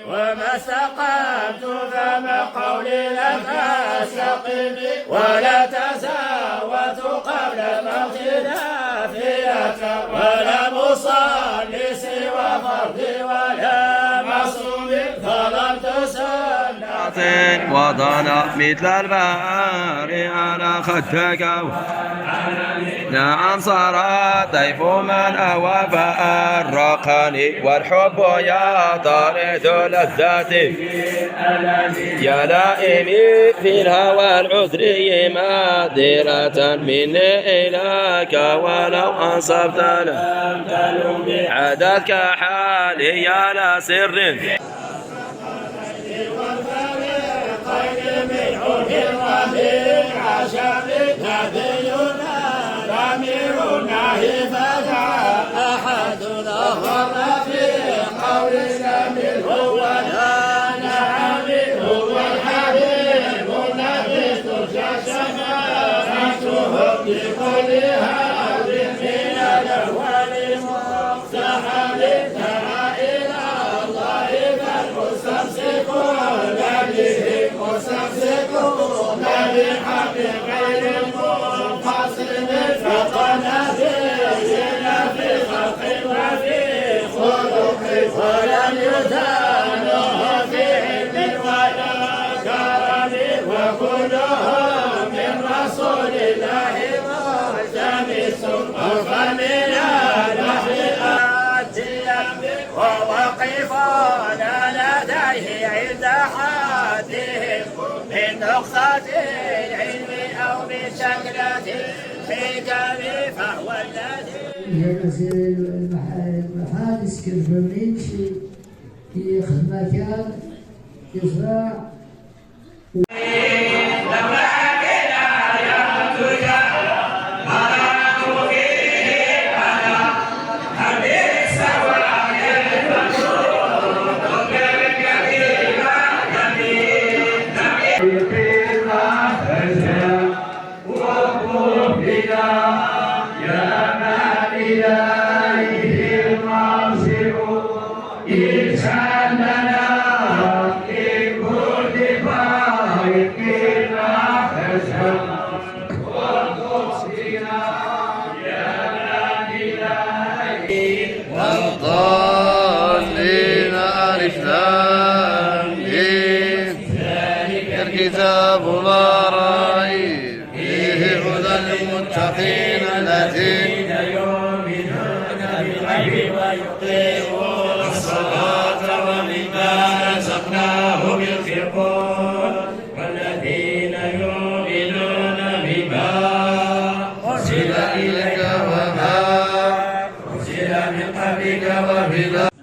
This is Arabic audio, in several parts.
وما استقمت فما قولي لك استقم ولا تساوت قبل موتنا فيك ولا مصلي سوى فرضي ولا مصوم ظلمت سنة وضنا مثل البحر على خدك نعم صار طيف من أوى فأرقني والحب يا طارد لذاتي يا لائمي في الهوى العذري مادرة مني إليك ولو أنصبت لم تلومي عادتك حالي يا لا سر من عود ومن عشب نبينا أميرنا فجاء أحدنا غر في قولنا منه ولا نعم هو الحبيب الذي ترجى شفاعته بكل هول من الأول مقتحم دعا إلى الله فالمستمسكون به مستمسكون بحق غير منفصل فقد نبينا في خلق وفي خلق ولم يزالوا في علم ولا كرم وكلهم من رسول الله ملتمس فمن الوحي آتيا ووقفون لديه عند حدهم من نقصة العلم أو من شكلة الحكم فهو الذي المحادث كالفرنين في خدمة كان يزرع والضالين ألف لام الكتاب لا ريب فيه هدى للمتقين الذين يؤمنون بالغيب ويقيمون الصلاة ومما رزقناهم ينفقون والذين يؤمنون بما أرسل إليك وما أرسل من قبلك وبالآخرة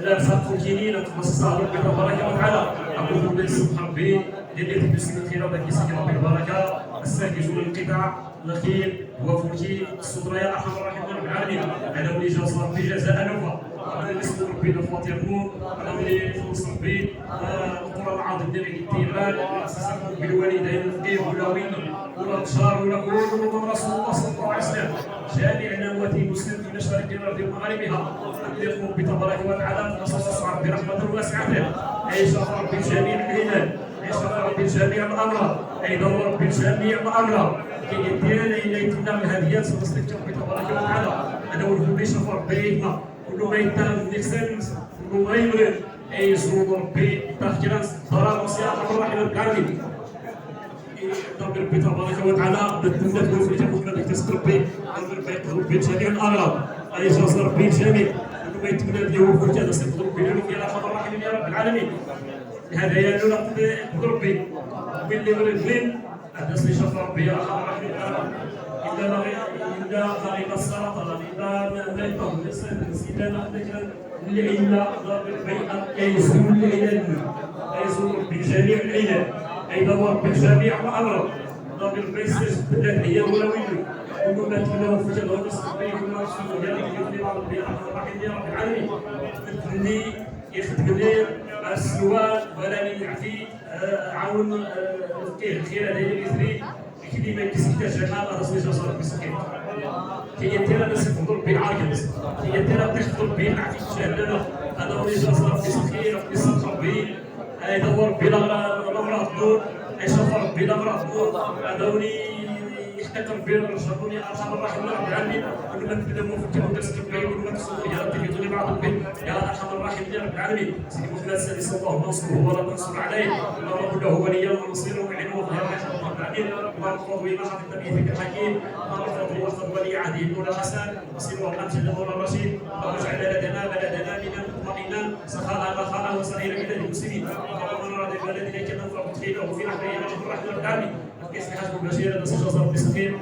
لا سقف كينين تخصصها ربي تبارك وتعالى اقول لكم سبحان ربي اللي تبسم الخير وذاك يسكن ربي البركه الساكتون القطاع الخير وفوتي الستر يا ارحم الراحمين رب العالمين على ولي جزا ربي جزاء نوفا انا نسال ربي الفاتحه النور انا ولي فوز ربي القران العظيم ديال التيران بالوالدين الفقيه ولا وين ولا بشار ولا كل رسول الله صلى الله عليه وسلم جميع نواتي المسلم في مشارق الارض ومغاربها يقوم بتبارك وتعالى نصص ربي رحمه واسعه اي شرف ربي جميع العباد اي شرف ربي جميع الامراض اي دور ربي جميع الامراض كي يدينا الى يتنا الهديات ونصرف ربي تبارك وتعالى انا ولكم ليش شرف ربي كل ما يتم نكسن كل ما يمرض اي زود ربي تفكيرا ضرر وسياق الرحمن الكريم ربي تبارك وتعالى بالدولة والفريق المخلد يكتسب ربي ربي جميع الامراض اي جاز ربي الجميع ما يتمنى لي هو فرجة نصيب ربي لهم يا رحمن الرحيم يا رب العالمين هذا يا لولا ربي باللي مريضين هذا اللي شاف ربي يا رحمن الرحيم إلا غريب السرطان إلا مريضهم إلا اللي إلا يزول إلى يزول ربي جميع العلاج أي دور بجميع الأمراض ربي البيسيس بالله هي ولا ويلو كل ما تمنوا في جدول ربي كل ما تشوفوا يا ربي ربي يا رب الرحيم يا رب العالمين اللي يخدم لي السواد ولا يعفي عون الفقيه خير هذا يثري كي ما يكسبش جمال رسول الله صلى الله عليه وسلم كي يدير الناس يفضل بالعاقل كي يدير تخدم به عفي الشهاده هذا هو اللي جا صار في سخير في سخر به يدور بلا الامراض نور يشوف ربي الامراض نور هذا هو اللي يحتكر بين رجلوني ارحم الراحمين رب العالمين كل ما تقدموا في الكتاب تسكت بين كل ما تسووا يا ربي يدوني بعض البيت يا ارحم الراحمين رب العالمين سيدي محمد السادس اللهم انصره ولا تنصر عليه اللهم له وليا ونصيرا ومعينا وظهيرا رب العالمين اللهم فضل ما حفظ به ذكر الحكيم اللهم فضل وخذ ولي عهده المولى الحسن وصير الامجد المولى الرشيد اللهم اجعل بلدنا من مطمئنا سخاء رخاء وسائر بلاد المسلمين اللهم نرى بلدنا كما نفرح تخيله في رحمه يا رب الرحمن العالمين يصلح حسب البشير نسال الله بسخير